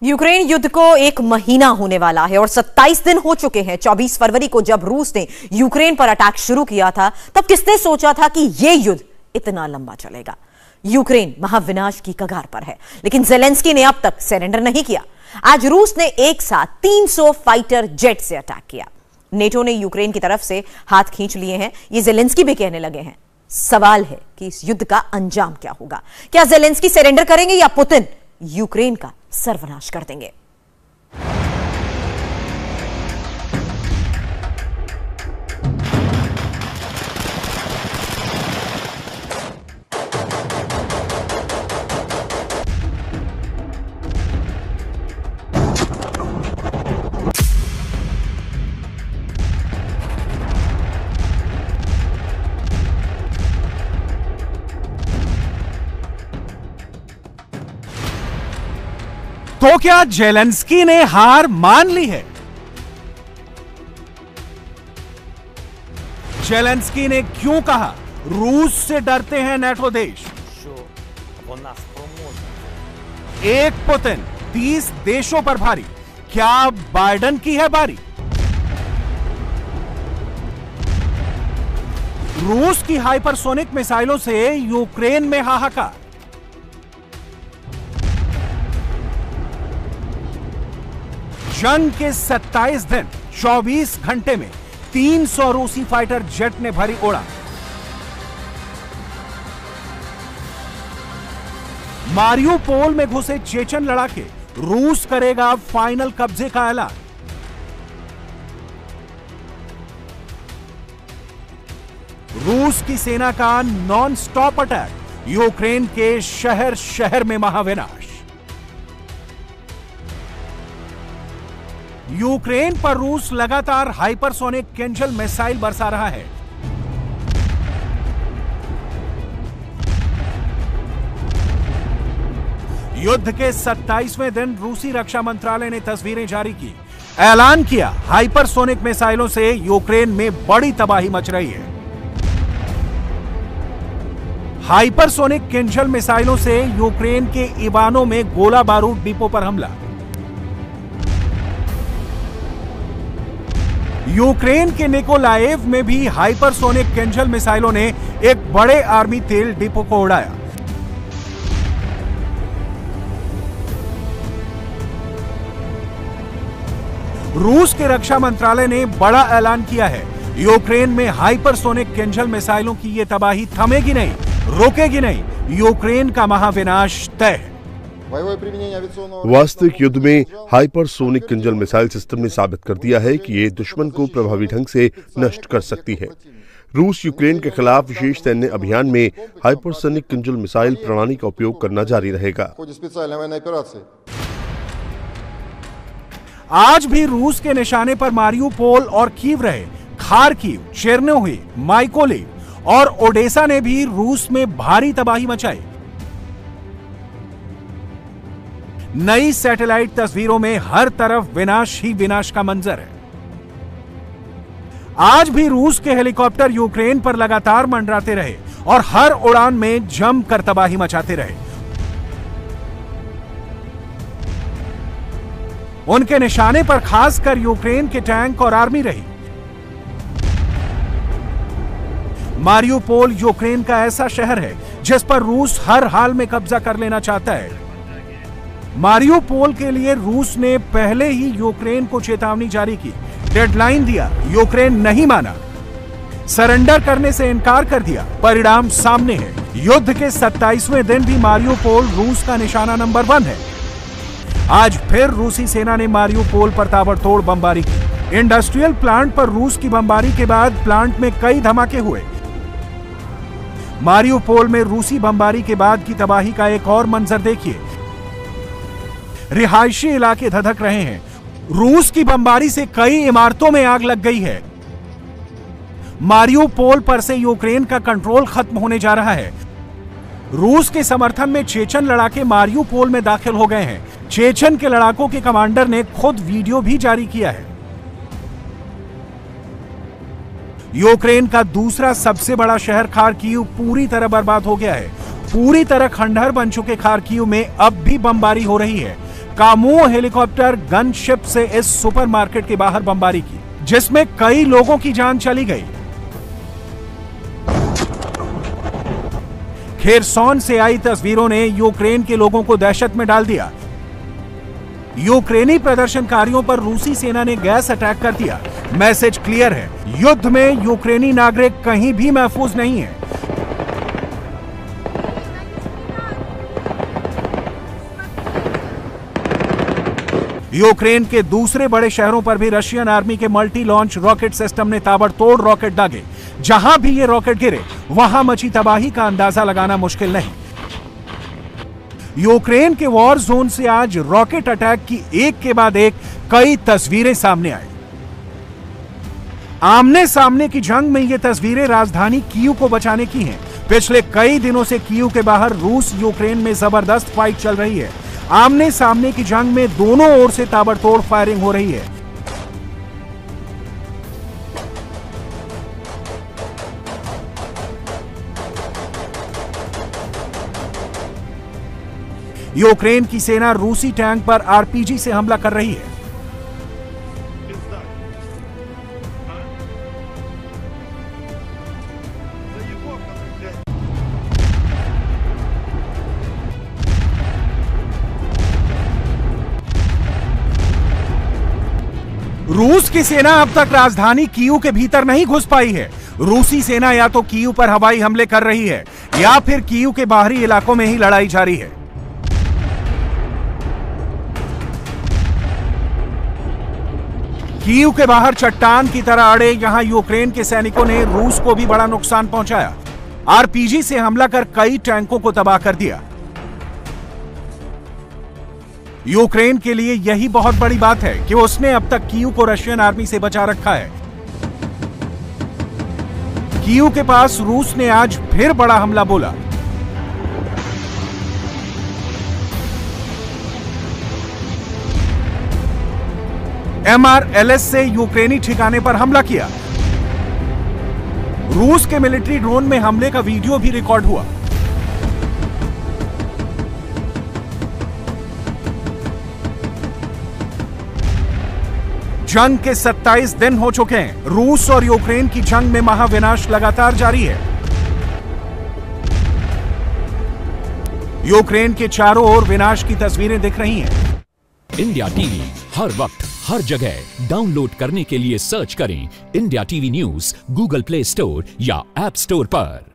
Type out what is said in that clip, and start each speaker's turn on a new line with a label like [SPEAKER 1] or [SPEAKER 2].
[SPEAKER 1] Ukraine युद्ध को एक महीना होने वाला है और 27 दिन हो चुके हैं। 24 फरवरी को जब रूस ने यूक्रेन पर अटैक शुरू किया था, तब किसने सोचा था कि यह युद्ध इतना लंबा चलेगा। यूक्रेन महाविनाश की कगार पर है, लेकिन ज़ेलेंस्की ने अब तक सरेंडर नहीं किया। आज रूस ने एक साथ 300 फाइटर जेट से अटैक किया। नेटो ने यूक्रेन की तरफ से हाथ खींच लिए हैं, ये ज़ेलेंस्की भी कहने लगे हैं। सवाल है कि इस युद्ध का अंजाम क्या होगा। क्या ज़ेलेंस्की सरेंडर करेंगे या पुतिन यूक्रेन का सर्वनाश कर देंगे।
[SPEAKER 2] तो क्या ज़ेलेंस्की ने हार मान ली है? ज़ेलेंस्की ने क्यों कहा रूस से डरते हैं नेटो देश? एक पुतिन 30 देशों पर भारी, क्या बाइडेन की है बारी? रूस की हाइपरसोनिक मिसाइलों से यूक्रेन में हाहाकार। जंग के 27 दिन 24 घंटे में 300 रूसी फाइटर जेट ने भरी उड़ान। मारियुपोल में घुसे चेचन लड़ाके, रूस करेगा फाइनल कब्जे का ऐलान। रूस की सेना का नॉन स्टॉप अटैक, यूक्रेन के शहर शहर में महाविनाश। यूक्रेन पर रूस लगातार हाइपरसोनिक किंजल मिसाइल बरसा रहा है। युद्ध के 27वें दिन रूसी रक्षा मंत्रालय ने तस्वीरें जारी की, ऐलान किया हाइपरसोनिक मिसाइलों से यूक्रेन में बड़ी तबाही मच रही है। हाइपरसोनिक किंजल मिसाइलों से यूक्रेन के इवानो में गोला बारूद डिपो पर हमला। यूक्रेन के निकोलाएव में भी हाइपरसोनिक किंजल मिसाइलों ने एक बड़े आर्मी तेल डिपो को उड़ाया। रूस के रक्षा मंत्रालय ने बड़ा ऐलान किया है, यूक्रेन में हाइपरसोनिक किंजल मिसाइलों की यह तबाही थमेगी नहीं, रुकेगी नहीं। यूक्रेन का महाविनाश तय है।
[SPEAKER 3] वास्तविक युद्ध में हाइपरसोनिक किंजल मिसाइल सिस्टम ने साबित कर दिया है कि ये दुश्मन को प्रभावी ढंग से नष्ट कर सकती है। रूस यूक्रेन के खिलाफ विशेष सैन्य अभियान में हाइपरसोनिक किंजल मिसाइल प्रणाली का उपयोग करना जारी रहेगा।
[SPEAKER 2] आज भी रूस के निशाने पर मारियुपोल और कीव रहे। खार्किव, चेर्नोहिव, माइकोलिव और ओडेसा ने भी रूस में भारी तबाही मचाई। नई सैटेलाइट तस्वीरों में हर तरफ विनाश ही विनाश का मंजर है। आज भी रूस के हेलीकॉप्टर यूक्रेन पर लगातार मंडराते रहे और हर उड़ान में जमकर तबाही मचाते रहे। उनके निशाने पर खासकर यूक्रेन के टैंक और आर्मी रही। मारियुपोल यूक्रेन का ऐसा शहर है जिस पर रूस हर हाल में कब्जा कर लेना चाहता है। मारियुपोल के लिए रूस ने पहले ही यूक्रेन को चेतावनी जारी की, डेडलाइन दिया, यूक्रेन नहीं माना, सरेंडर करने से इनकार कर दिया। परिणाम सामने है, युद्ध के 27वें दिन भी मारियुपोल रूस का निशाना नंबर 1 है। आज फिर रूसी सेना ने मारियुपोल पर ताबड़तोड़ बमबारी की। इंडस्ट्रियल प्लांट पर रूस की बमबारी के बाद प्लांट में कई धमाके हुए। मारियुपोल में रूसी बमबारी के बाद की तबाही का एक और मंजर देखिए। रिहायशी इलाके धधक रहे हैं। रूस की बमबारी से कई इमारतों में आग लग गई है। मारियुपोल पर से यूक्रेन का कंट्रोल खत्म होने जा रहा है। रूस के समर्थन में चेचन लड़ाके मारियुपोल में दाखिल हो गए हैं। चेचन के लड़ाकों के कमांडर ने खुद वीडियो भी जारी किया है। यूक्रेन का दूसरा सबसे बड़ा शहर खार्किव पूरी तरह बर्बाद हो गया है। पूरी तरह खंडहर बन चुके खार्किव में अब भी बमबारी हो रही है। कामू हेलीकॉप्टर गनशिप से इस सुपरमार्केट के बाहर बमबारी की, जिसमें कई लोगों की जान चली गई। खेरसौन से आई तस्वीरों ने यूक्रेन के लोगों को दहशत में डाल दिया। यूक्रेनी प्रदर्शनकारियों पर रूसी सेना ने गैस अटैक कर दिया। मैसेज क्लियर है, युद्ध में यूक्रेनी नागरिक कहीं भी महफूज नहीं है। यूक्रेन के दूसरे बड़े शहरों पर भी रशियन आर्मी के मल्टी लॉन्च रॉकेट सिस्टम ने ताबड़तोड़ रॉकेट दागे। जहां भी ये रॉकेट गिरे वहां मची तबाही का अंदाजा लगाना मुश्किल नहीं। यूक्रेन के वॉर जोन से आज रॉकेट अटैक की एक के बाद एक कई तस्वीरें सामने आई। आमने सामने की जंग में ये तस्वीरें राजधानी कीव को बचाने की हैं। पिछले कई दिनों से कीव के बाहर रूस यूक्रेन में जबरदस्त फाइट चल रही है। आमने सामने की जंग में दोनों ओर से ताबड़तोड़ फायरिंग हो रही है। यूक्रेन की सेना रूसी टैंक पर आरपीजी से हमला कर रही है। रूस की सेना अब तक राजधानी कीव के भीतर नहीं घुस पाई है। रूसी सेना या तो कीव पर हवाई हमले कर रही है या फिर कीव के बाहरी इलाकों में ही लड़ाई जारी है। कीव के बाहर चट्टान की तरह अड़े यहां यूक्रेन के सैनिकों ने रूस को भी बड़ा नुकसान पहुंचाया। आरपीजी से हमला कर कई टैंकों को तबाह कर दिया। यूक्रेन के लिए यही बहुत बड़ी बात है कि उसने अब तक कीव को रशियन आर्मी से बचा रखा है। कीव के पास रूस ने आज फिर बड़ा हमला बोला। MRLS से यूक्रेनी ठिकाने पर हमला किया। रूस के मिलिट्री ड्रोन में हमले का वीडियो भी रिकॉर्ड हुआ। जंग के 27 दिन हो चुके हैं। रूस और यूक्रेन की जंग में महाविनाश लगातार जारी है। यूक्रेन के चारों ओर विनाश की तस्वीरें दिख रही हैं।
[SPEAKER 4] इंडिया टीवी हर वक्त हर जगह डाउनलोड करने के लिए सर्च करें India TV news Google play store या ऐप स्टोर पर।